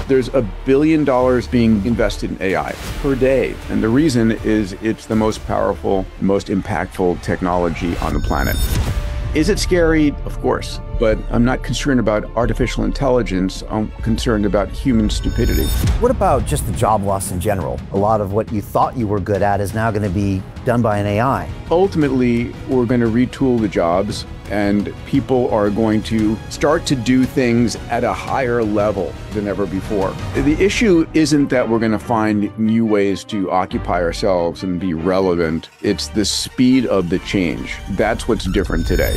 There's $1 billion being invested in AI per day. And the reason is it's the most powerful, most impactful technology on the planet. Is it scary? Of course. But I'm not concerned about artificial intelligence. I'm concerned about human stupidity. What about just the job loss in general? A lot of what you thought you were good at is now going to be done by an AI. Ultimately, we're going to retool the jobs, and people are going to start to do things at a higher level than ever before. The issue isn't that we're going to find new ways to occupy ourselves and be relevant. It's the speed of the change. That's what's different today.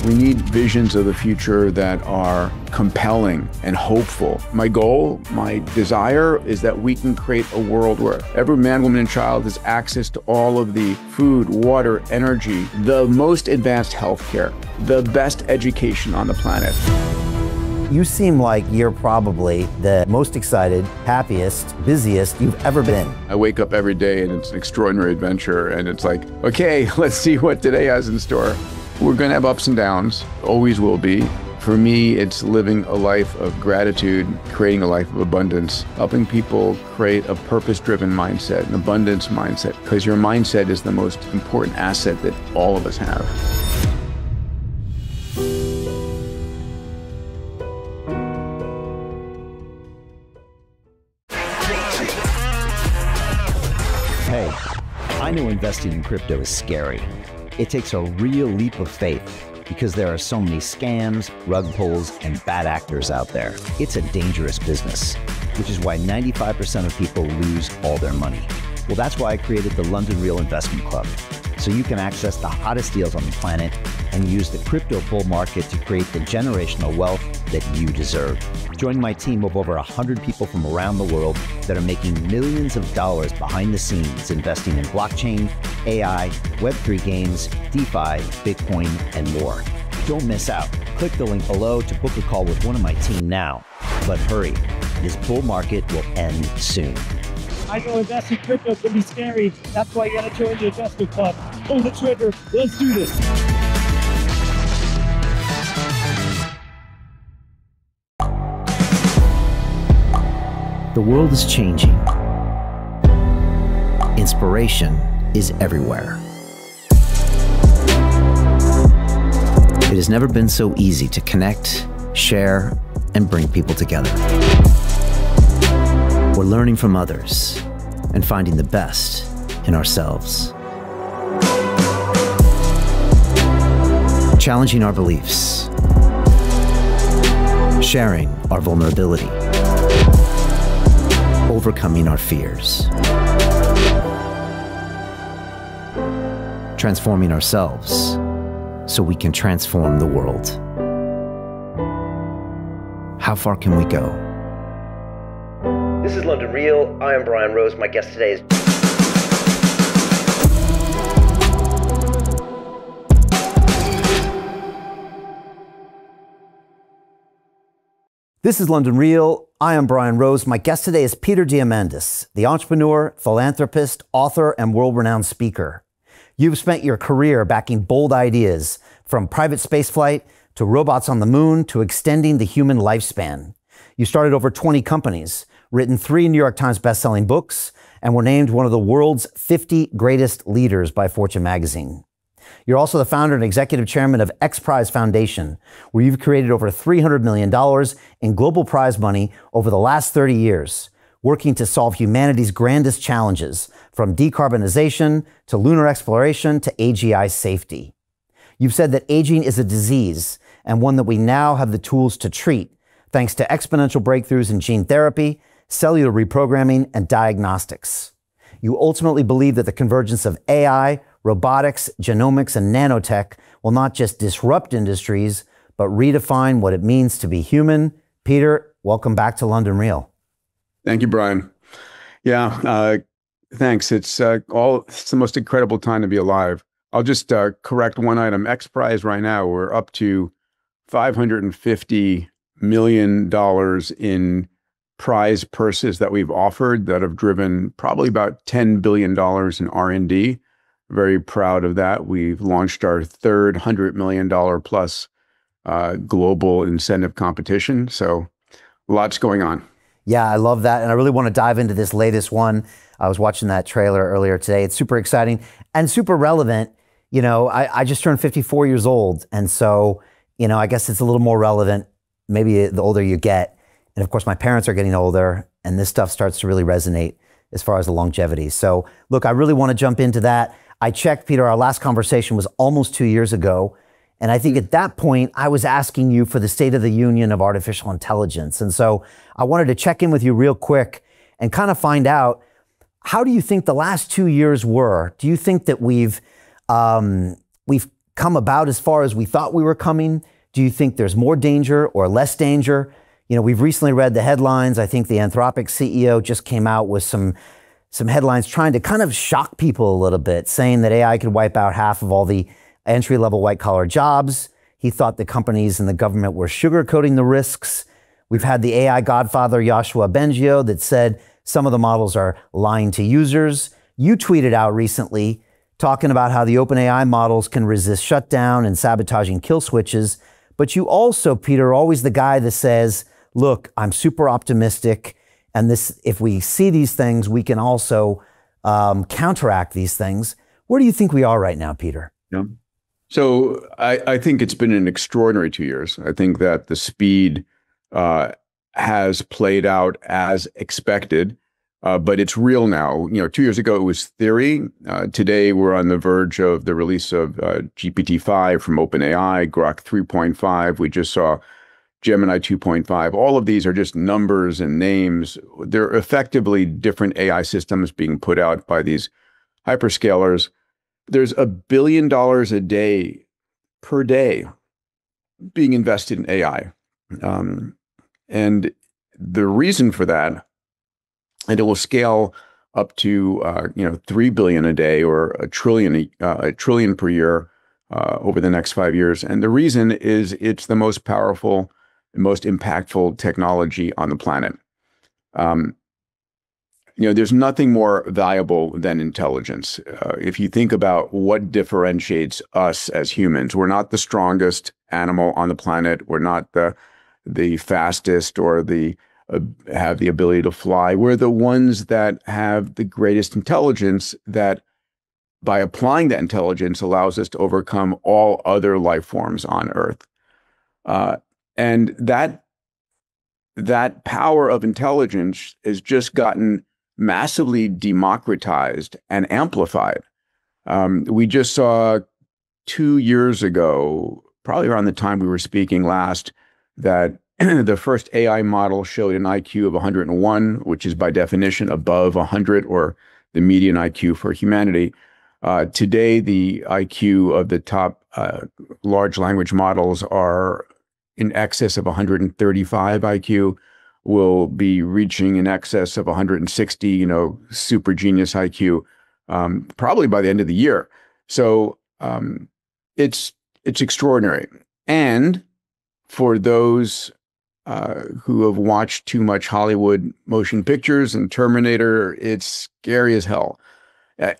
We need visions of the future that are compelling and hopeful. My goal, my desire is that we can create a world where every man, woman, and child has access to all of the food, water, energy, the most advanced healthcare, the best education on the planet. You seem like you're probably the most excited, happiest, busiest you've ever been. I wake up every day and it's an extraordinary adventure, and it's like, okay, let's see what today has in store. We're going to have ups and downs, always will be. For me, it's living a life of gratitude, creating a life of abundance, helping people create a purpose-driven mindset, an abundance mindset, because your mindset is the most important asset that all of us have. Hey, I know investing in crypto is scary. It takes a real leap of faith because there are so many scams, rug pulls, and bad actors out there. It's a dangerous business, which is why 95% of people lose all their money. Well, that's why I created the London Real Investment Club, so you can access the hottest deals on the planet and use the crypto bull market to create the generational wealth that you deserve. Join my team of over 100 people from around the world that are making millions of dollars behind the scenes investing in blockchain, AI, Web3 games, DeFi, Bitcoin, and more. Don't miss out. Click the link below to book a call with one of my team now. But hurry, this bull market will end soon. I know investing in crypto can be scary. That's why you gotta join the investment club. Pull the trigger. Let's do this. The world is changing. Inspiration is everywhere. It has never been so easy to connect, share, and bring people together. We're learning from others and finding the best in ourselves. Challenging our beliefs. Sharing our vulnerability. Overcoming our fears. Transforming ourselves so we can transform the world. How far can we go? This is London Real. I am Brian Rose. My guest today is... This is London Real. I am Brian Rose. My guest today is Peter Diamandis, the entrepreneur, philanthropist, author, and world-renowned speaker. You've spent your career backing bold ideas, from private spaceflight to robots on the moon to extending the human lifespan. You started over 20 companies, written 3 New York Times bestselling books, and were named one of the world's 50 greatest leaders by Fortune magazine. You're also the founder and executive chairman of X Prize Foundation, where you've created over $300 million in global prize money over the last 30 years, working to solve humanity's grandest challenges, from decarbonization to lunar exploration to AGI safety. You've said that aging is a disease and one that we now have the tools to treat, thanks to exponential breakthroughs in gene therapy, cellular reprogramming, and diagnostics. You ultimately believe that the convergence of AI, robotics, genomics, and nanotech will not just disrupt industries, but redefine what it means to be human. Peter, welcome back to London Real. Thank you, Brian. Yeah, thanks. It's the most incredible time to be alive. I'll just correct one item. X Prize right now, we're up to $550 million in prize purses that we've offered that have driven probably about $10 billion in R&D. Very proud of that. We've launched our third $100 million plus global incentive competition. So lots going on. Yeah, I love that. And I really want to dive into this latest one. I was watching that trailer earlier today. It's super exciting and super relevant. You know, I just turned 54 years old. And so, you know, I guess it's a little more relevant maybe the older you get. And of course, my parents are getting older and this stuff starts to really resonate as far as the longevity. So look, I really want to jump into that. I checked, Peter, our last conversation was almost 2 years ago. And I think at that point, I was asking you for the state of the union of artificial intelligence. And so I wanted to check in with you real quick and kind of find out, how do you think the last 2 years were? Do you think that we've come about as far as we thought we were coming? Do you think there's more danger or less danger? You know, we've recently read the headlines. I think the Anthropic CEO just came out with some headlines trying to kind of shock people a little bit, saying that AI could wipe out half of all the entry-level white-collar jobs. He thought the companies and the government were sugarcoating the risks. We've had the AI godfather, Joshua Bengio, that said some of the models are lying to users. You tweeted out recently talking about how the OpenAI models can resist shutdown and sabotaging kill switches. But you also, Peter, are always the guy that says, look, I'm super optimistic. And this, if we see these things, we can also counteract these things. Where do you think we are right now, Peter? Yeah. So I think it's been an extraordinary 2 years. I think that the speed has played out as expected, but it's real now. You know, 2 years ago it was theory. Today we're on the verge of the release of GPT-5 from OpenAI, Grok 3.5. We just saw Gemini 2.5. All of these are just numbers and names. They're effectively different AI systems being put out by these hyperscalers. There's $1 billion a day per day being invested in AI. And the reason for that, and it will scale up to 3 billion a day or a trillion per year over the next 5 years. And the reason is it's the most powerful and most impactful technology on the planet. There's nothing more valuable than intelligence. If you think about what differentiates us as humans, we're not the strongest animal on the planet. We're not the fastest or have the ability to fly. We're the ones that have the greatest intelligence that, by applying that intelligence, allows us to overcome all other life forms on Earth. And that power of intelligence has just gotten massively democratized and amplified. We just saw 2 years ago, probably around the time we were speaking last, that the first AI model showed an IQ of 101, which is by definition above 100, or the median IQ for humanity. Today, the IQ of the top large language models are in excess of 135 IQ. Will be reaching in excess of 160, super genius IQ, probably by the end of the year. So it's extraordinary. And for those who have watched too much Hollywood motion pictures and Terminator, it's scary as hell.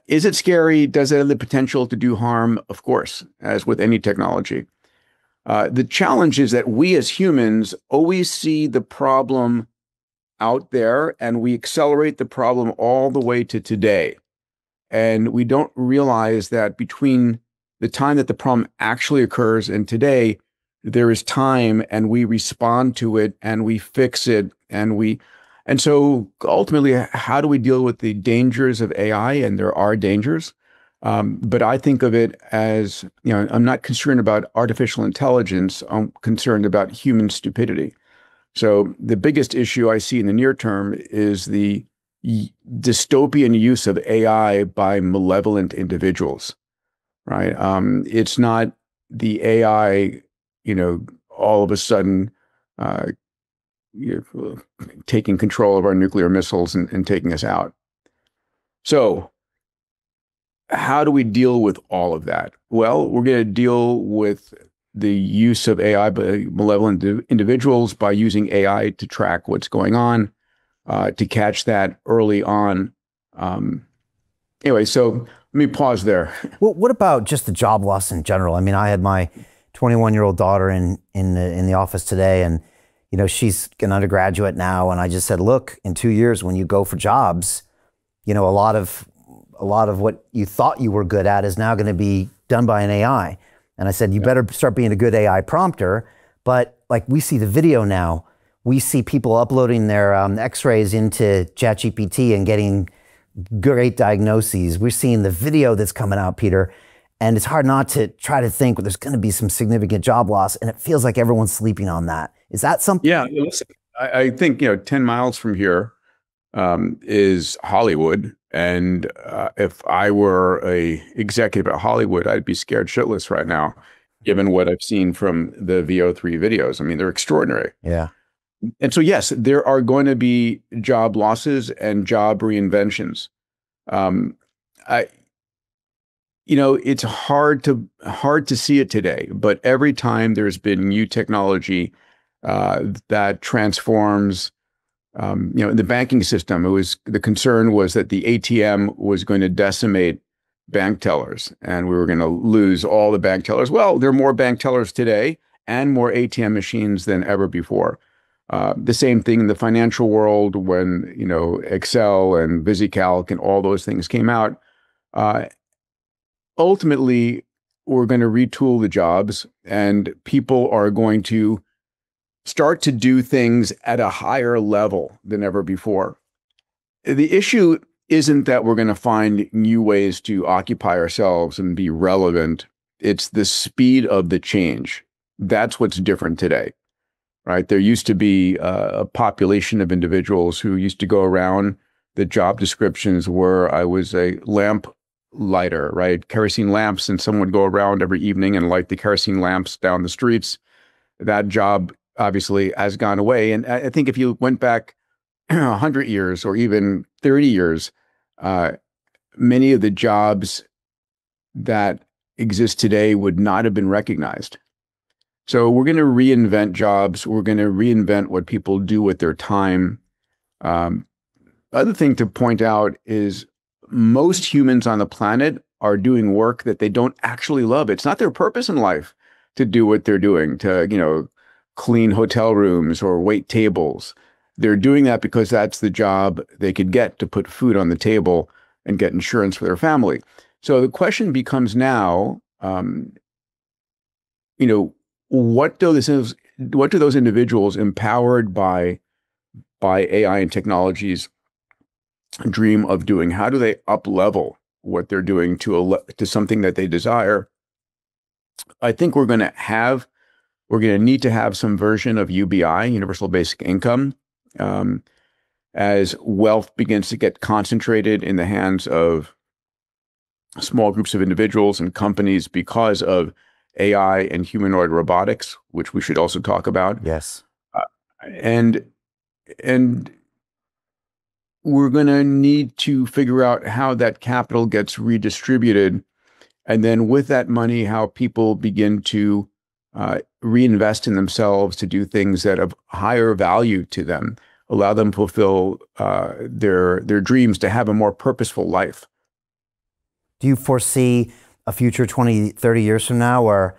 Is it scary? Does it have the potential to do harm? Of course, as with any technology. The challenge is that we as humans always see the problem out there and we accelerate the problem all the way to today. And we don't realize that between the time that the problem actually occurs and today, there is time, and we respond to it and we fix it. And so ultimately, how do we deal with the dangers of AI? And there are dangers. But I think of it as, I'm not concerned about artificial intelligence. I'm concerned about human stupidity. So the biggest issue I see in the near term is the dystopian use of AI by malevolent individuals, right? It's not the AI, all of a sudden taking control of our nuclear missiles and taking us out. So how do we deal with all of that? Well, we're going to deal with the use of AI by malevolent individuals by using AI to track what's going on, to catch that early on. Anyway, so let me pause there. Well, what about just the job loss in general? I mean, I had my 21-year-old daughter in the office today, and she's an undergraduate now, and I just said, look, in 2 years when you go for jobs, a lot of what you thought you were good at is now going to be done by an AI. And I said, you better start being a good AI prompter. But like, we see the video now, we see people uploading their x-rays into ChatGPT and getting great diagnoses. We're seeing the video that's coming out, Peter, and it's hard not to try to think there's going to be some significant job loss, and it feels like everyone's sleeping on that. Is that something? Yeah, listen, I think 10 miles from here is Hollywood, and if I were a executive at Hollywood, I'd be scared shitless right now, given what I've seen from the VO3 videos. I mean, they're extraordinary. Yeah. And so, yes, there are going to be job losses and job reinventions. It's hard to see it today, but every time there's been new technology that transforms, in the banking system, the concern was that the ATM was going to decimate bank tellers, and we were going to lose all the bank tellers. Well, there are more bank tellers today and more ATM machines than ever before. The same thing in the financial world when, Excel and VisiCalc and all those things came out. Ultimately, we're going to retool the jobs, and people are going to start to do things at a higher level than ever before. The issue isn't that we're going to find new ways to occupy ourselves and be relevant. It's the speed of the change. That's what's different today. Right? There used to be a population of individuals who used to go around. The job descriptions were, I was a lamp lighter, right? Kerosene lamps, and someone would go around every evening and light the kerosene lamps down the streets. That job obviously has gone away. And I think if you went back 100 years or even 30 years, many of the jobs that exist today would not have been recognized. So we're going to reinvent jobs. We're going to reinvent what people do with their time. Other thing to point out is most humans on the planet are doing work that they don't actually love. It's not their purpose in life to do what they're doing, to, clean hotel rooms or wait tables. They're doing that because that's the job they could get to put food on the table and get insurance for their family. So the question becomes now, what do those individuals empowered by AI and technologies dream of doing? How do they up level what they're doing to something that they desire? I think we're going to need to have some version of UBI, universal basic income, as wealth begins to get concentrated in the hands of small groups of individuals and companies because of AI and humanoid robotics, which we should also talk about. Yes. And we're going to need to figure out how that capital gets redistributed. And then with that money, how people begin to reinvest in themselves to do things that have higher value to them, allow them to fulfill their dreams, to have a more purposeful life. Do you foresee a future 20, 30 years from now where,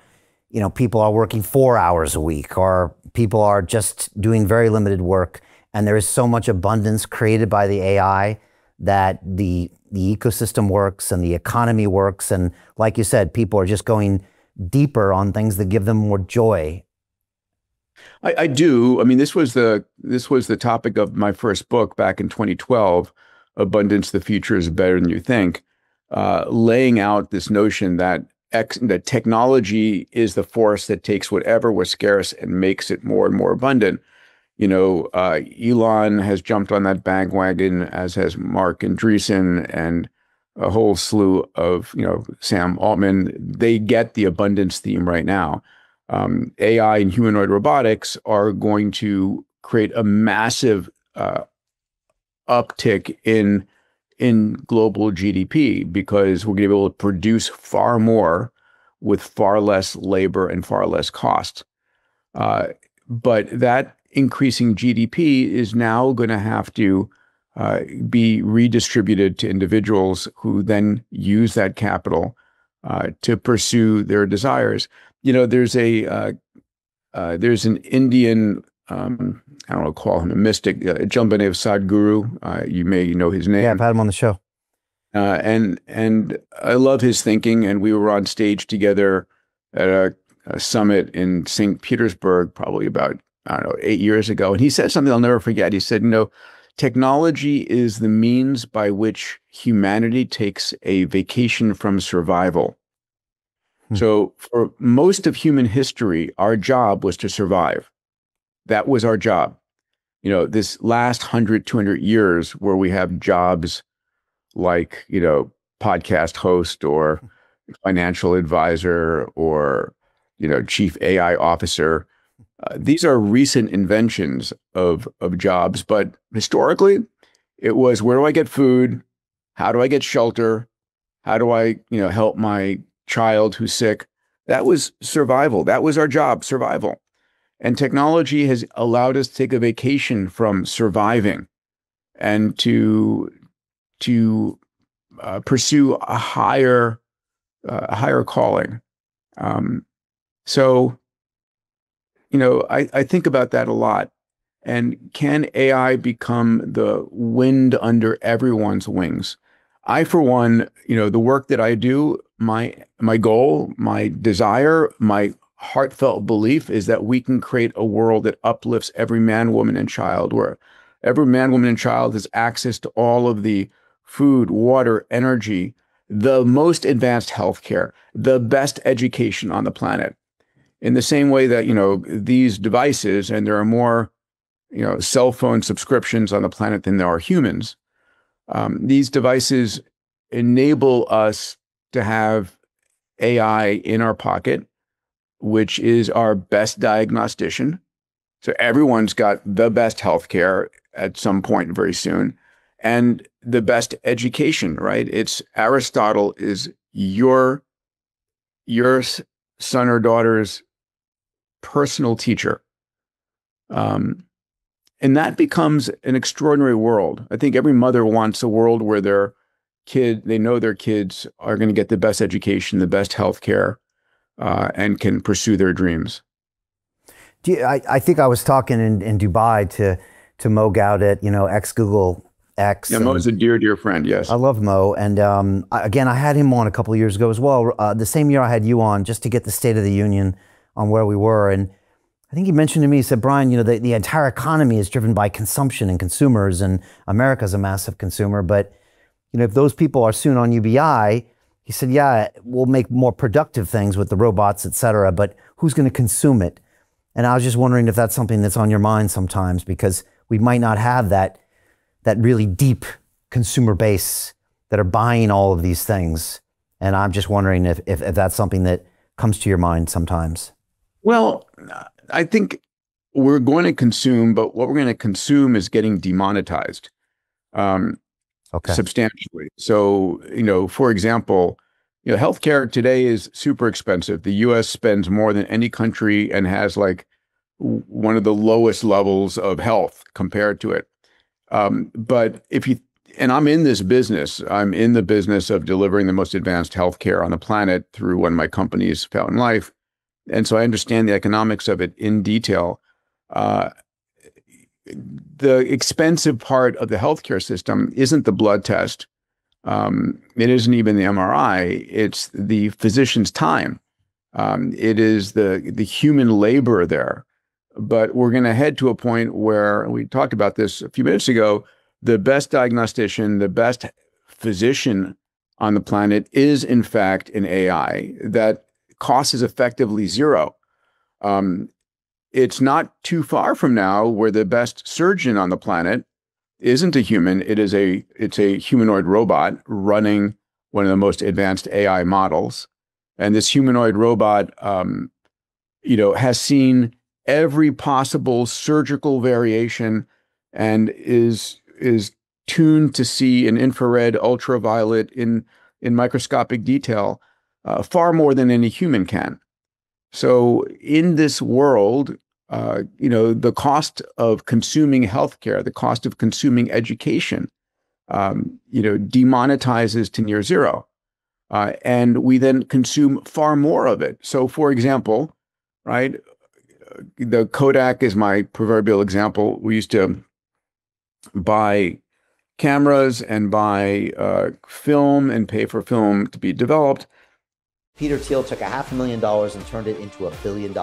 people are working 4 hours a week, or people are just doing very limited work, and there is so much abundance created by the AI that the ecosystem works and the economy works, and like you said, people are just going deeper on things that give them more joy? I do. I mean, this was the topic of my first book back in 2012, Abundance: The Future is Better Than You Think, laying out this notion that technology is the force that takes whatever was scarce and makes it more and more abundant. Elon has jumped on that bandwagon, as has Mark Andreessen and a whole slew of, Sam Altman. They get the abundance theme right now. AI and humanoid robotics are going to create a massive uptick in global GDP because we're going to be able to produce far more with far less labor and far less cost. But that increasing GDP is now going to have to be redistributed to individuals who then use that capital to pursue their desires. There's an Indian I don't know, call him a mystic, a gentleman by the name of Sadhguru. You may know his name. Yeah, I've had him on the show. And I love his thinking. And we were on stage together at a summit in St. Petersburg, probably about, I don't know, 8 years ago. And he said something I'll never forget. He said, technology is the means by which humanity takes a vacation from survival. So for most of human history, our job was to survive. That was our job. This last 100, 200 years where we have jobs like, podcast host or financial advisor or, chief AI officer. These are recent inventions of jobs, but historically it was, where do I get food? How do I get shelter? How do I, help my child who's sick? That was survival. That was our job, survival. And technology has allowed us to take a vacation from surviving and to pursue a higher calling. So, I think about that a lot. And can AI become the wind under everyone's wings? I, for one, the work that I do, my goal, my desire, my heartfelt belief is that we can create a world that uplifts every man, woman, and child, where every man, woman, and child has access to all of the food, water, energy, the most advanced healthcare, the best education on the planet. In the same way that, these devices, and there are more, cell phone subscriptions on the planet than there are humans, these devices enable us to have AI in our pocket, which is our best diagnostician. So everyone's got the best healthcare at some point very soon, and the best education, right? It's Aristotle is your son or daughter's personal teacher. And that becomes an extraordinary world. I think every mother wants a world where they know their kids are going to get the best education, the best healthcare, and can pursue their dreams. I think I was talking in Dubai to Mo Gaudet, ex-Google X. Yeah, Mo's a dear friend, yes. I love Mo. And again, I had him on a couple of years ago as well. The same year I had you on, just to get the State of the Union on where we were. And I think he mentioned to me, he said, Brian, the entire economy is driven by consumption and consumers, and America's a massive consumer. But, if those people are soon on UBI, he said, yeah, we'll make more productive things with the robots, et cetera, but who's going to consume it? And I was just wondering if that's something that's on your mind sometimes, because we might not have that really deep consumer base that are buying all of these things. And I'm just wondering if that's something that comes to your mind sometimes. Well, I think we're going to consume, but what we're going to consume is getting demonetized substantially. So, for example, healthcare today is super expensive. The U.S. spends more than any country and has like one of the lowest levels of health compared to it. But and I'm in this business, I'm in the business of delivering the most advanced healthcare on the planet through one of my companies, Fountain Life. And so I understand the economics of it in detail. The expensive part of the healthcare system isn't the blood test. It isn't even the MRI. It's the physician's time. It is the human labor there. But we're going to head to a point where, we talked about this a few minutes ago, the best diagnostician, the best physician on the planet is in fact an AI. That cost is effectively zero. It's not too far from now where the best surgeon on the planet isn't a human. It's a humanoid robot running one of the most advanced AI models. And this humanoid robot, has seen every possible surgical variation and is tuned to see in infrared, ultraviolet, in microscopic detail, far more than any human can. So in this world, the cost of consuming healthcare, the cost of consuming education, demonetizes to near zero. And we then consume far more of it. So for example, right, the Kodak is my proverbial example. We used to buy cameras and buy film and pay for film to be developed. Peter Thiel took $500,000 and turned it into $1 billion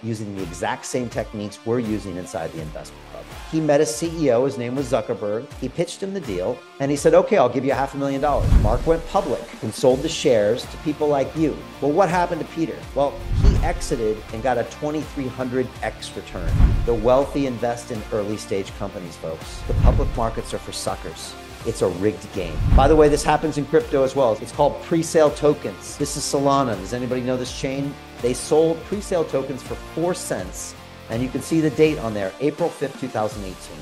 using the exact same techniques we're using inside the investment club. He met a CEO, his name was Zuckerberg. He pitched him the deal and he said, okay, I'll give you $500,000. Mark went public and sold the shares to people like you. Well, what happened to Peter? Well, he exited and got a 2,300x return. The wealthy invest in early stage companies, folks. The public markets are for suckers. It's a rigged game. By the way, this happens in crypto as well. It's called pre-sale tokens. This is Solana. Does anybody know this chain? They sold pre-sale tokens for 4 cents. And you can see the date on there, April 5th, 2018.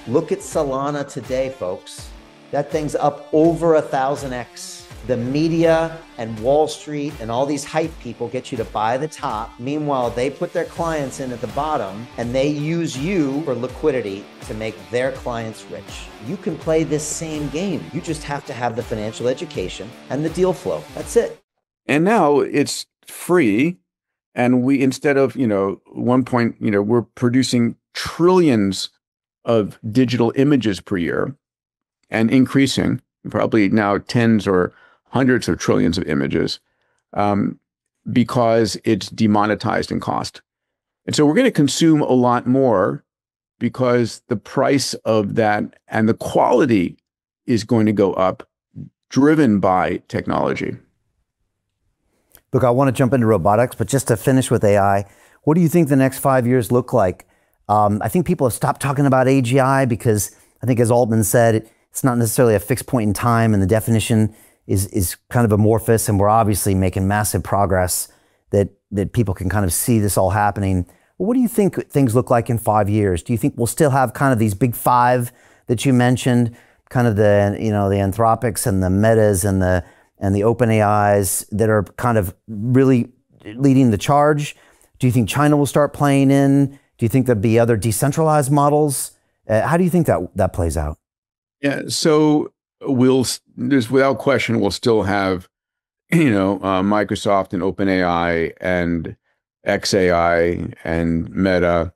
Look at Solana today, folks. That thing's up over 1,000x. The media and Wall Street and all these hype people get you to buy the top. Meanwhile, they put their clients in at the bottom and they use you for liquidity to make their clients rich. You can play this same game. You just have to have the financial education and the deal flow. That's it. And now it's free. And we, instead of, one point, we're producing trillions of digital images per year and increasing, probably now tens or hundreds of trillions of images, because it's demonetized in cost. And so we're going to consume a lot more because the price of that and the quality is going to go up, driven by technology. Look, I want to jump into robotics, but just to finish with AI, what do you think the next 5 years look like? I think people have stopped talking about AGI because I think, as Altman said, it's not necessarily a fixed point in time, and the definition is kind of amorphous, and we're obviously making massive progress that people can kind of see this all happening. Well, what do you think things look like in 5 years? Do you think we'll still have kind of these big five that you mentioned, kind of the Anthropics and the Metas and the OpenAIs that are kind of really leading the charge? Do you think China will start playing in? Do you think there'll be other decentralized models? How do you think that plays out? Yeah, so there's without question, we'll still have, Microsoft and OpenAI and xAI and Meta,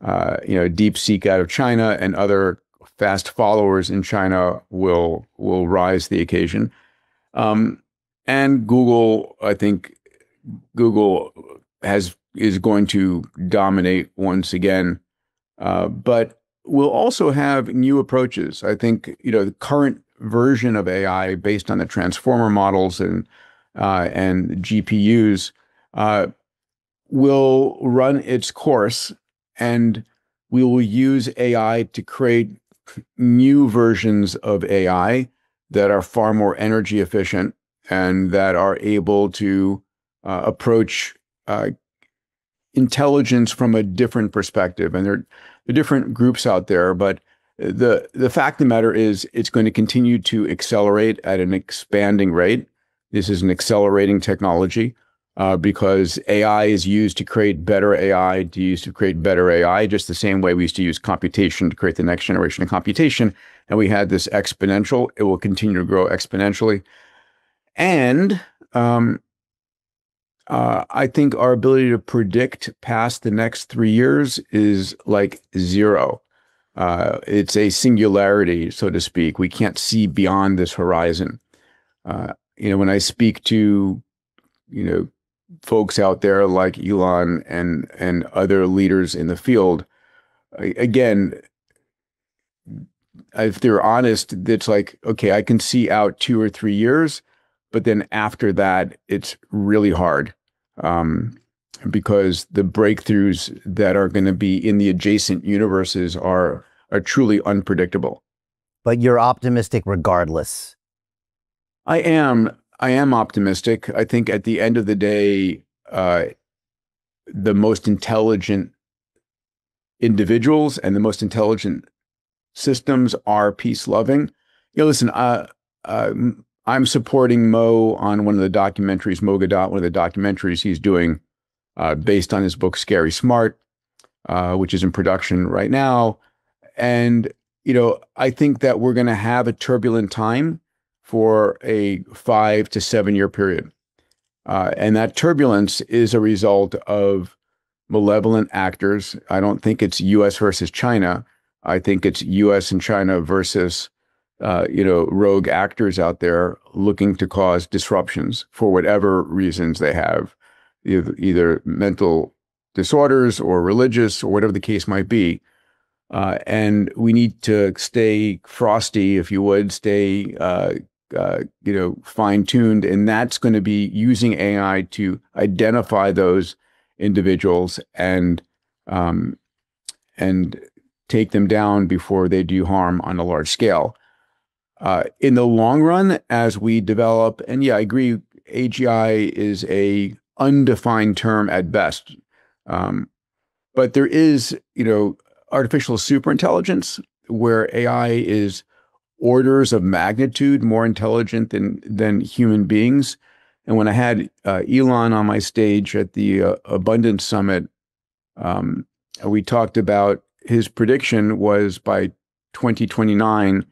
DeepSeek out of China, and other fast followers in China will rise to the occasion. And Google, I think Google is going to dominate once again, but we'll also have new approaches. I think, the current version of AI based on the transformer models and GPUs will run its course, and we will use AI to create new versions of AI that are far more energy efficient and that are able to approach intelligence from a different perspective. And there are different groups out there, but the fact of the matter is it's going to continue to accelerate at an expanding rate. This is an accelerating technology because AI is used to create better AI, just the same way we used to use computation to create the next generation of computation. And we had this exponential. It will continue to grow exponentially. And I think our ability to predict past the next 3 years is like zero. It's a singularity, so to speak. We can't see beyond this horizon. When I speak to, folks out there like Elon and other leaders in the field, again, if they're honest, it's like, okay, I can see out 2 or 3 years, but then after that, it's really hard because the breakthroughs that are going to be in the adjacent universes are truly unpredictable. But you're optimistic regardless. I am optimistic. I think at the end of the day, the most intelligent individuals and the most intelligent systems are peace-loving. Listen, I'm supporting Mo on one of the documentaries, Mo Gadot, one of the documentaries he's doing based on his book, Scary Smart, which is in production right now. And, I think that we're going to have a turbulent time for a 5 to 7 year period. And that turbulence is a result of malevolent actors. I don't think it's U.S. versus China. I think it's U.S. and China versus, rogue actors out there looking to cause disruptions for whatever reasons they have, either mental disorders or religious or whatever the case might be. And we need to stay frosty, if you would, stay, fine-tuned. And that's going to be using AI to identify those individuals and take them down before they do harm on a large scale. In the long run, as we develop, and yeah, I agree, AGI is a undefined term at best. But there is, artificial superintelligence where AI is orders of magnitude more intelligent than human beings. And when I had Elon on my stage at the Abundance Summit, we talked about his prediction was by 2029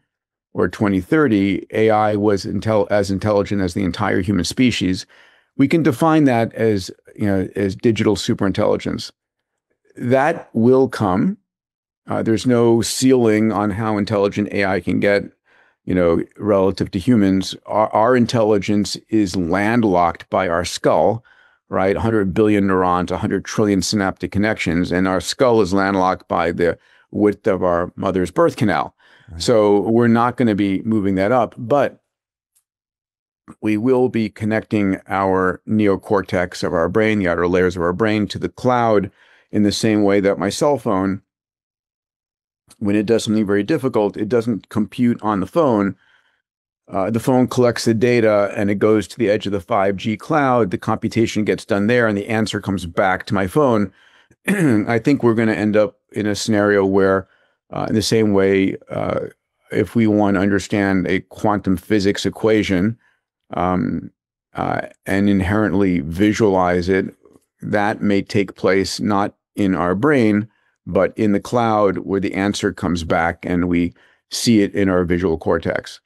or 2030, AI was as intelligent as the entire human species. We can define that as digital superintelligence. That will come. There's no ceiling on how intelligent AI can get, relative to humans. Our intelligence is landlocked by our skull, right? 100 billion neurons, 100 trillion synaptic connections, and our skull is landlocked by the width of our mother's birth canal. Right. So we're not going to be moving that up, but we will be connecting our neocortex of our brain, the outer layers of our brain, to the cloud in the same way that my cell phone, when it does something very difficult, it doesn't compute on the phone. The phone collects the data and it goes to the edge of the 5G cloud. The computation gets done there and the answer comes back to my phone. I think we're going to end up in a scenario where, in the same way, if we want to understand a quantum physics equation and inherently visualize it, that may take place not in our brain, but in the cloud where the answer comes back and we see it in our visual cortex.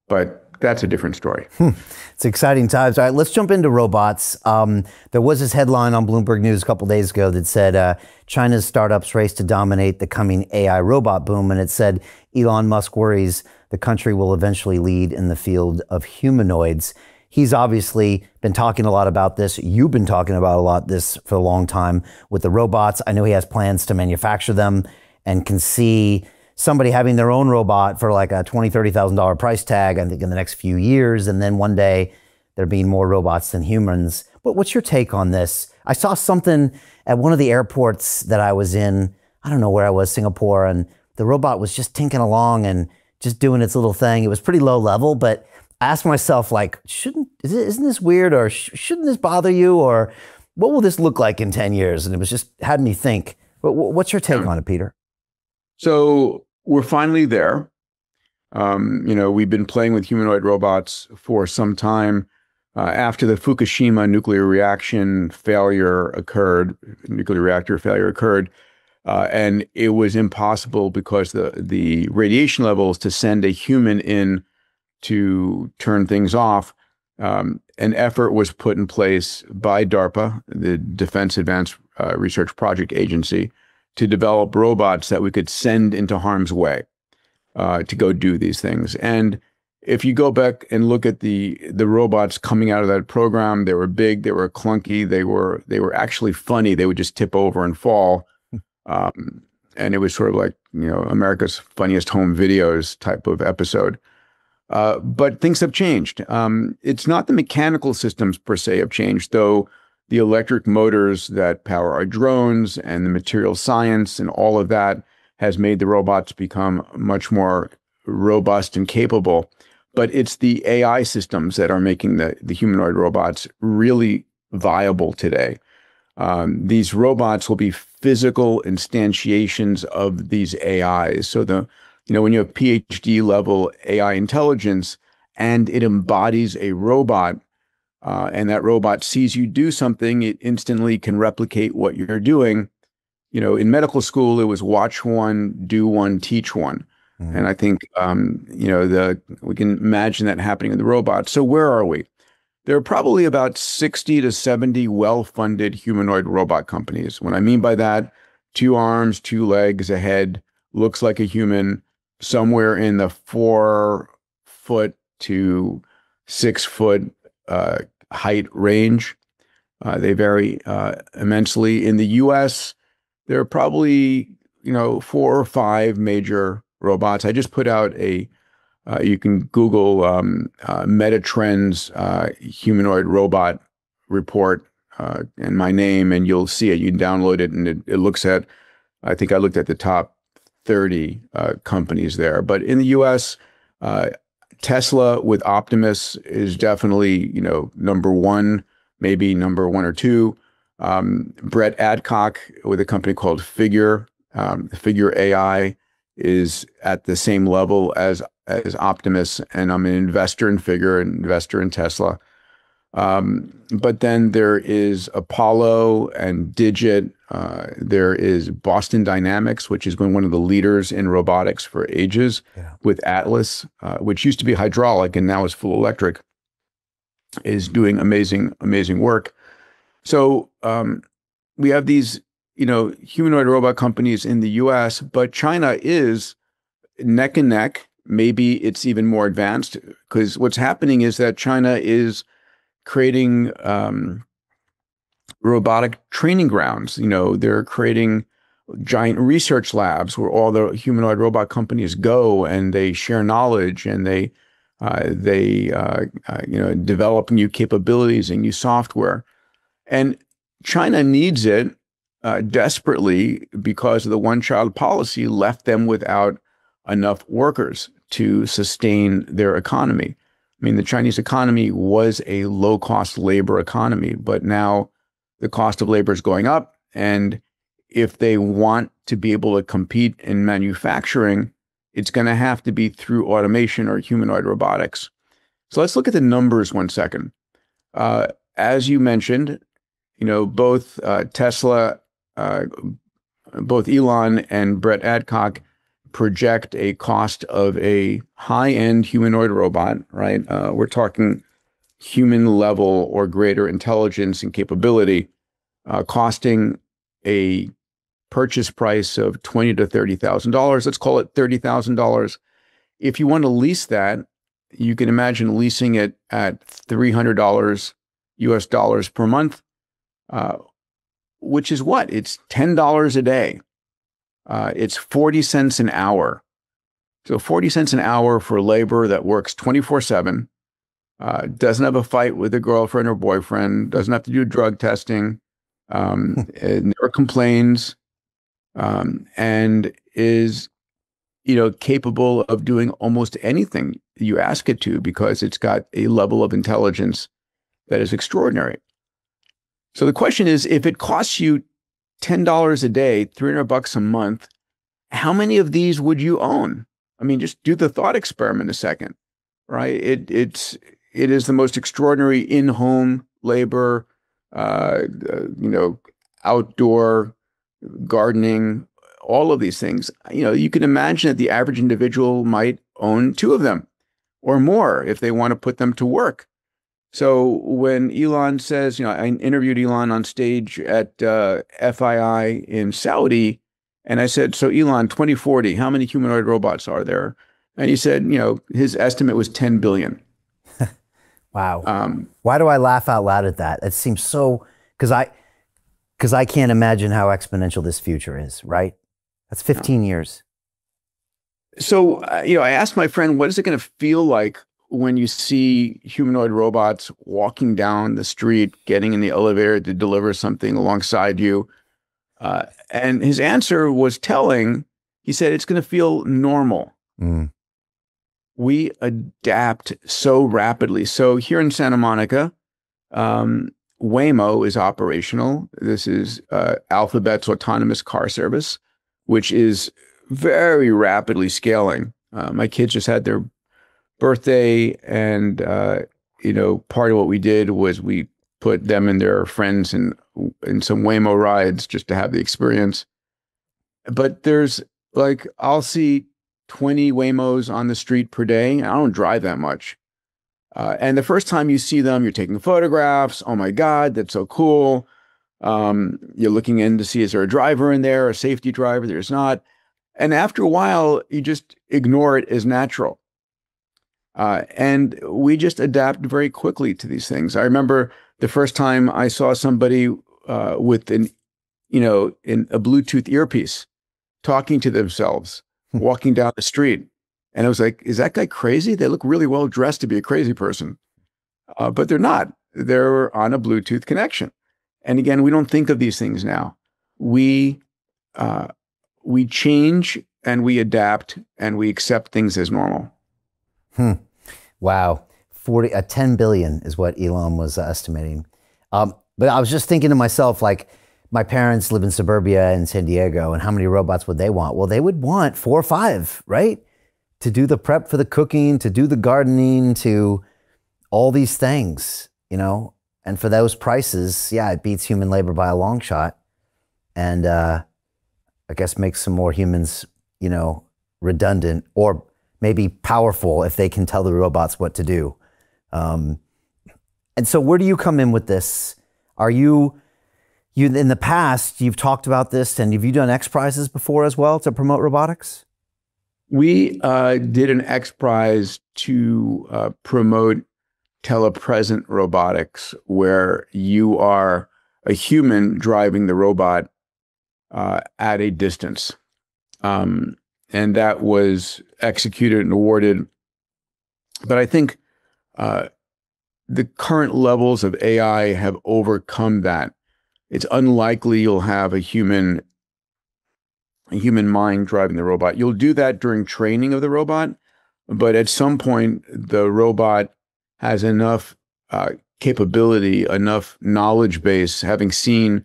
But that's a different story. It's exciting times. All right, let's jump into robots. There was this headline on Bloomberg News a couple days ago that said China's startups race to dominate the coming AI robot boom. And it said Elon Musk worries the country will eventually lead in the field of humanoids. He's obviously been talking a lot about this. You've been talking about a lot this for a long time with the robots. I know he has plans to manufacture them and can see somebody having their own robot for like a $20,000, $30,000 price tag, I think in the next few years. And then one day there being more robots than humans. But what's your take on this? I saw something at one of the airports that I was in. I don't know where I was, Singapore, and the robot was just tinking along and just doing its little thing. It was pretty low level, but I asked myself, like, isn't this weird, or shouldn't this bother you, or what will this look like in 10 years? And it was just had me think. What's your take on it, Peter? So we're finally there. We've been playing with humanoid robots for some time. After the Fukushima nuclear reactor failure occurred, and it was impossible because the radiation levels to send a human in to turn things off. An effort was put in place by DARPA, the Defense Advanced Research Project Agency, to develop robots that we could send into harm's way to go do these things. And if you go back and look at the robots coming out of that program, they were big, they were clunky, they were actually funny. They would just tip over and fall. And it was sort of like, America's Funniest Home Videos type of episode. But things have changed. It's not the mechanical systems per se have changed, though the electric motors that power our drones and the material science and all of that has made the robots become much more robust and capable. But it's the AI systems that are making the humanoid robots really viable today. These robots will be physical instantiations of these AIs. So when you have PhD level AI intelligence and it embodies a robot, and that robot sees you do something, it instantly can replicate what you're doing. In medical school, it was watch one, do one, teach one. Mm-hmm. And I think, we can imagine that happening with the robots. So where are we? There are probably about 60 to 70 well-funded humanoid robot companies. What I mean by that, 2 arms, 2 legs, a head, looks like a human, somewhere in the 4 foot to 6 foot height range. They vary immensely. In the US, there are probably, 4 or 5 major robots. I just put out you can Google Metatrends humanoid robot report and my name, and you'll see it. You can download it, and it looks at, I think I looked at the top 30 companies there. But in the US, Tesla with Optimus is definitely, number one, maybe number 1 or 2. Brett Adcock with a company called Figure AI is at the same level as Optimus, and I'm an investor in Figure, an investor in Tesla. But then there is Apollo and Digit. There is Boston Dynamics, which has been one of the leaders in robotics for ages, with Atlas, which used to be hydraulic and now is full electric, is doing amazing work. So we have these, humanoid robot companies in the US, but China is neck and neck. Maybe it's even more advanced, because what's happening is that China is creating robotic training grounds. They're creating giant research labs where all the humanoid robot companies go, and they share knowledge, and they develop new capabilities and new software. And China needs it desperately, because of the one-child policy left them without enough workers to sustain their economy. I mean, the Chinese economy was a low-cost labor economy, but now the cost of labor is going up. And if they want to be able to compete in manufacturing, it's going to have to be through automation or humanoid robotics. So let's look at the numbers 1 second. As you mentioned, both Tesla, both Elon and Brett Adcock project a cost of a high-end humanoid robot, right? We're talking human level or greater intelligence and capability, costing a purchase price of $20,000 to $30,000. Let's call it $30,000. If you want to lease that, you can imagine leasing it at $300 US dollars per month, which is what? It's $10 a day. It's 40 cents an hour. So 40 cents an hour for labor that works 24/7, doesn't have a fight with a girlfriend or boyfriend, doesn't have to do drug testing, it never complains, and is, capable of doing almost anything you ask it to, because it's got a level of intelligence that is extraordinary. So the question is, if it costs you $10 a day, $300 a month, how many of these would you own? I mean, just do the thought experiment a second, right? It is the most extraordinary in-home labor, outdoor gardening, all of these things. You can imagine that the average individual might own 2 of them or more if they want to put them to work. So when Elon says, I interviewed Elon on stage at FII in Saudi, and I said, so Elon, 2040, how many humanoid robots are there? And he said, his estimate was 10 billion. Wow. Why do I laugh out loud at that? It seems so, because I can't imagine how exponential this future is, right? That's 15 years. So, I asked my friend, what is it going to feel like when you see humanoid robots walking down the street, getting in the elevator to deliver something alongside you? And his answer was telling. He said, it's going to feel normal. We adapt so rapidly. So here in Santa Monica, Waymo is operational. This is Alphabet's autonomous car service, which is very rapidly scaling. My kids just had their birthday, and part of what we did was we put them and their friends in some Waymo rides just to have the experience. But there's I'll see 20 Waymos on the street per day. I don't drive that much. And the first time you see them, you're taking photographs. Oh my God, that's so cool. You're looking in to see, is there a driver in there, a safety driver? There's not. And after a while, you just ignore it as natural. And we just adapt very quickly to these things. I remember the first time I saw somebody with in a Bluetooth earpiece talking to themselves, walking down the street. And I was like, is that guy crazy? They look really well dressed to be a crazy person. But they're not. They're on a Bluetooth connection. And again, we don't think of these things now. We change and we adapt and we accept things as normal. Wow. 10 billion is what Elon was estimating. But I was just thinking to myself, like, my parents live in suburbia in San Diego, and how many robots would they want? Well, they would want 4 or 5, right? To do the prep for the cooking, to do the gardening, to all these things, and for those prices, yeah, it beats human labor by a long shot. And I guess makes some more humans, redundant or maybe powerful if they can tell the robots what to do. And so where do you come in with this? Are you in the past, you've talked about this, and have you done X Prizes before as well to promote robotics? We did an X Prize to promote telepresent robotics, where you are a human driving the robot at a distance. And that was executed and awarded. But I think the current levels of AI have overcome that. It's unlikely you'll have a human mind driving the robot. You'll do that during training of the robot, but at some point, the robot has enough capability, enough knowledge base, having seen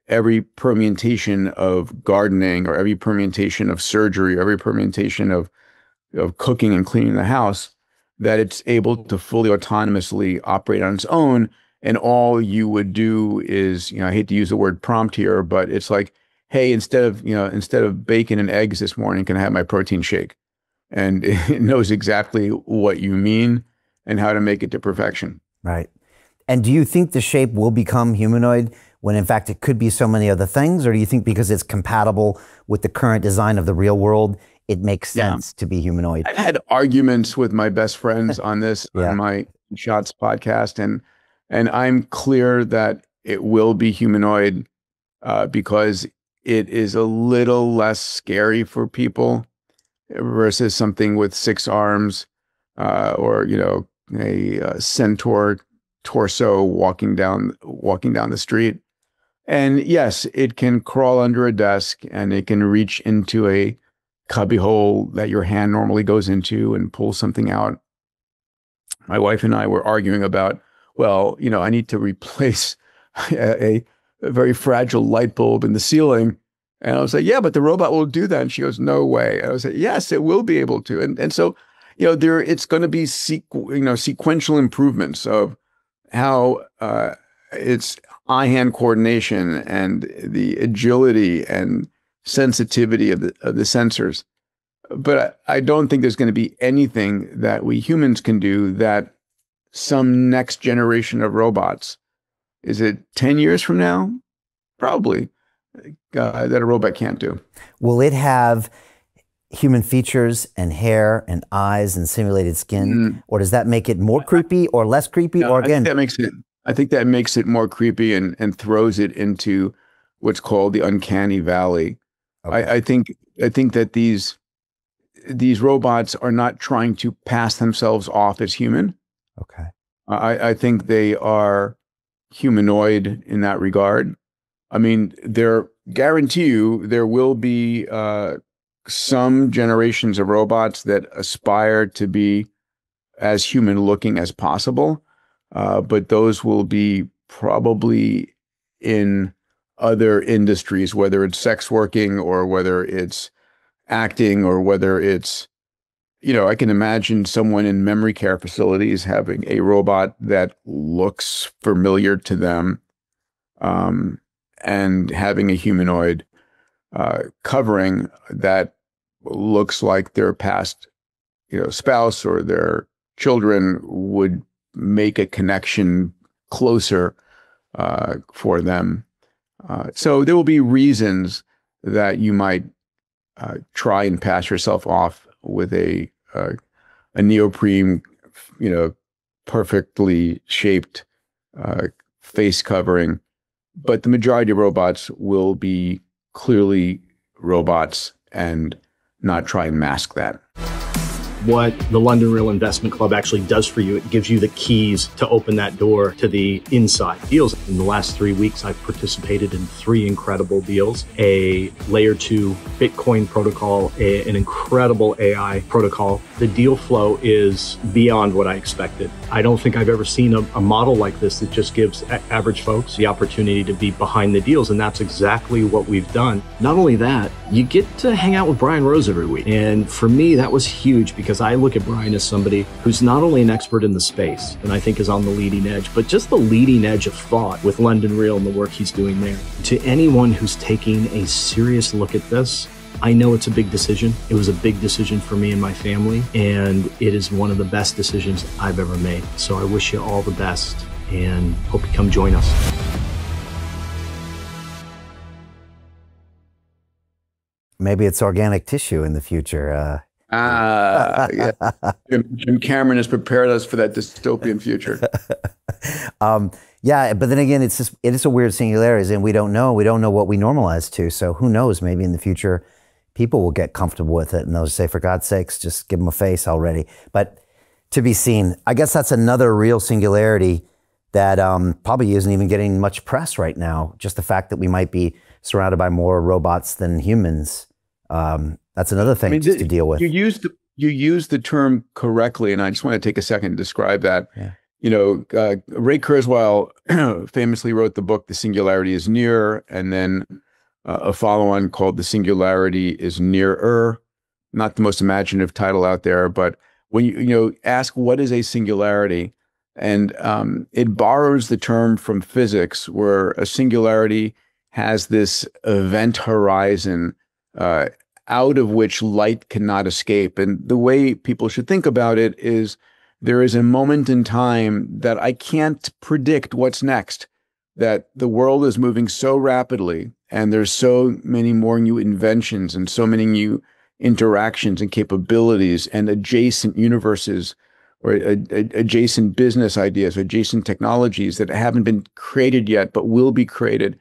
every permutation of gardening or every permutation of surgery, or every permutation of cooking and cleaning the house, that it's able to fully autonomously operate on its own. And all you would do is, I hate to use the word prompt here, but it's like, hey, instead of bacon and eggs this morning, can I have my protein shake? And it knows exactly what you mean and how to make it to perfection. Right. And do you think the shape will become humanoid when in fact it could be so many other things? Or do you think because it's compatible with the current design of the real world, it makes sense to be humanoid? I've had arguments with my best friends on this on my Shots podcast, and I'm clear that it will be humanoid because it is a little less scary for people versus something with 6 arms or a centaur torso walking down the street. And yes, it can crawl under a desk and it can reach into a cubbyhole that your hand normally goes into and pull something out. My wife and I were arguing about, well, I need to replace a very fragile light bulb in the ceiling. And I was like, yeah, but the robot will do that. And she goes, no way. And I was like, yes, it will be able to. And so, it's going to be sequential improvements of how its eye-hand coordination and the agility and sensitivity of the sensors. But I don't think there's going to be anything that we humans can do that some next generation of robots, is it 10 years from now? Probably, that a robot can't do. Will it have human features and hair and eyes and simulated skin? Or does that make it more creepy or less creepy? No, or again, I think that makes it more creepy and throws it into what's called the uncanny valley. Okay. I think that these robots are not trying to pass themselves off as human. Okay. I think they are humanoid in that regard. I mean, guarantee you there will be some generations of robots that aspire to be as human looking as possible. But those will be probably in other industries, whether it's sex working or whether it's acting or whether it's, I can imagine someone in memory care facilities having a robot that looks familiar to them, and having a humanoid covering that looks like their past, spouse or their children would make a connection closer for them. So there will be reasons that you might try and pass yourself off with a neoprene, perfectly shaped face covering. But the majority of robots will be clearly robots and not try and mask that. What the London Real Investment Club actually does for you, it gives you the keys to open that door to the inside deals. In the last 3 weeks, I've participated in 3 incredible deals: a layer 2 Bitcoin protocol, an incredible AI protocol. The deal flow is beyond what I expected. I don't think I've ever seen a model like this that just gives average folks the opportunity to be behind the deals. And that's exactly what we've done. Not only that, you get to hang out with Brian Rose every week. And for me, that was huge, because I look at Brian as somebody who's not only an expert in the space, and I think is on the leading edge, but just the leading edge of thought with London Real and the work he's doing there. To anyone who's taking a serious look at this, I know it's a big decision. It was a big decision for me and my family, and it is one of the best decisions I've ever made. So I wish you all the best and hope you come join us. Maybe it's organic tissue in the future. Yeah. Jim Cameron has prepared us for that dystopian future. Yeah, but then again, it is a weird singularity, and we don't know what we normalize to. So who knows? Maybe in the future, people will get comfortable with it, and they'll just say, "For God's sakes, just give them a face already." But to be seen. I guess that's another real singularity that probably isn't even getting much press right now. Just the fact that we might be surrounded by more robots than humans. That's another thing to deal with. You used the term correctly, and I just want to take a second to describe that. Yeah. Ray Kurzweil famously wrote the book "The Singularity is Near," and then a follow-on called "The Singularity is Nearer." Not the most imaginative title out there, but when you ask what is a singularity, and it borrows the term from physics, where a singularity has this event horizon out of which light cannot escape. And the way people should think about it is there is a moment in time that I can't predict what's next, that the world is moving so rapidly and there's so many more new inventions and so many new interactions and capabilities and adjacent universes or adjacent business ideas, adjacent technologies that haven't been created yet but will be created,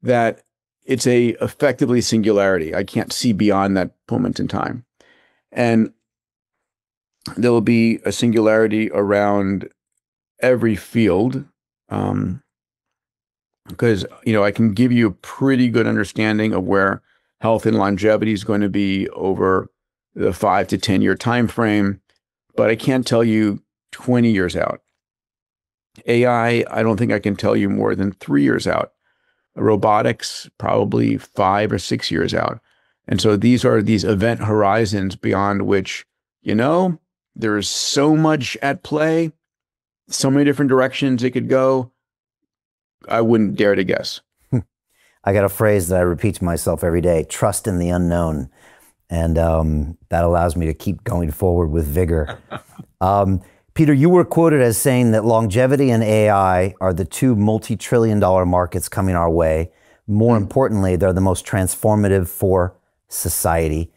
that it's a effectively singularity. I can't see beyond that moment in time. And there will be a singularity around every field, because I can give you a pretty good understanding of where health and longevity is going to be over the 5 to 10 year time frame, but I can't tell you 20 years out. AI, I don't think I can tell you more than 3 years out. Robotics, probably 5 or 6 years out. And so these are these event horizons beyond which, there is so much at play, so many different directions it could go. I wouldn't dare to guess. I got a phrase that I repeat to myself every day: trust in the unknown. And that allows me to keep going forward with vigor. Peter, you were quoted as saying that longevity and AI are the 2 multi-trillion-dollar markets coming our way. More importantly, they're the most transformative for society.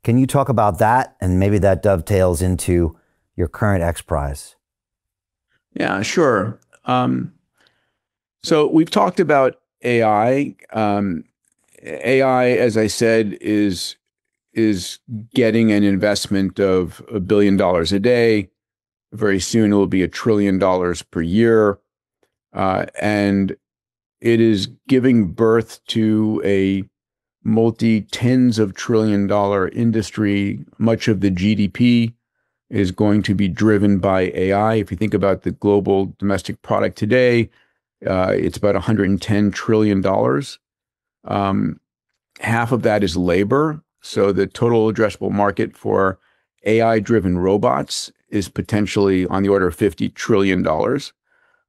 Can you talk about that? And maybe that dovetails into your current XPRIZE. Yeah, sure. So we've talked about AI. AI, as I said, is getting an investment of $1 billion a day. Very soon it will be $1 trillion per year. And it is giving birth to a multi-tens of $trillion industry. Much of the GDP is going to be driven by AI. If you think about the global domestic product today, it's about $110 trillion. Half of that is labor. So the total addressable market for AI-driven robots is potentially on the order of $50 trillion.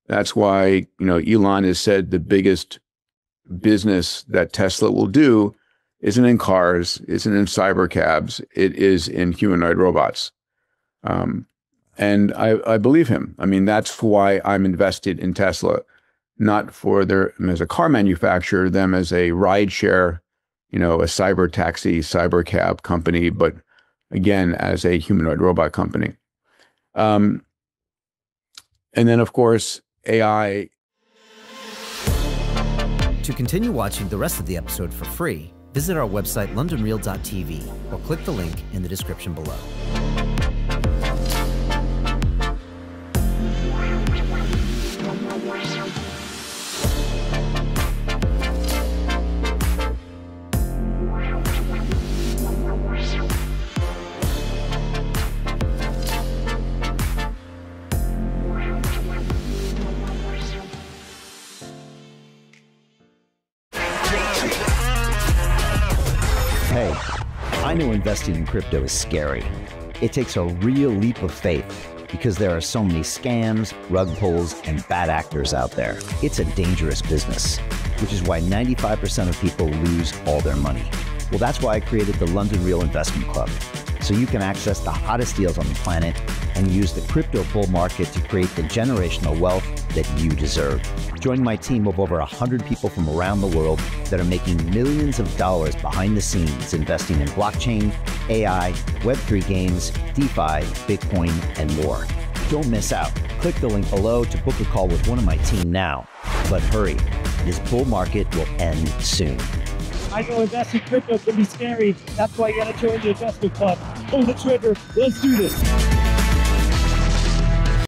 That's why, Elon has said the biggest business that Tesla will do isn't in cars, isn't in cyber cabs, it is in humanoid robots. And I believe him. I mean, that's why I'm invested in Tesla, not for them as a car manufacturer, them as a rideshare, a cyber taxi, cyber cab company, but again, as a humanoid robot company. And then, of course, AI. To continue watching the rest of the episode for free, visit our website, londonreal.tv, or click the link in the description below. Hey, I know investing in crypto is scary. It takes a real leap of faith because there are so many scams, rug pulls, and bad actors out there. It's a dangerous business, which is why 95% of people lose all their money. Well, that's why I created the London Real Investment Club, so you can access the hottest deals on the planet and use the crypto bull market to create the generational wealth that you deserve. Join my team of over 100 people from around the world that are making millions of dollars behind the scenes investing in blockchain, AI, Web3 games, DeFi, Bitcoin, and more. Don't miss out. Click the link below to book a call with one of my team now. But hurry, this bull market will end soon. I know investing in crypto can be scary. That's why you gotta join the investment club. Pull the trigger. Let's do this.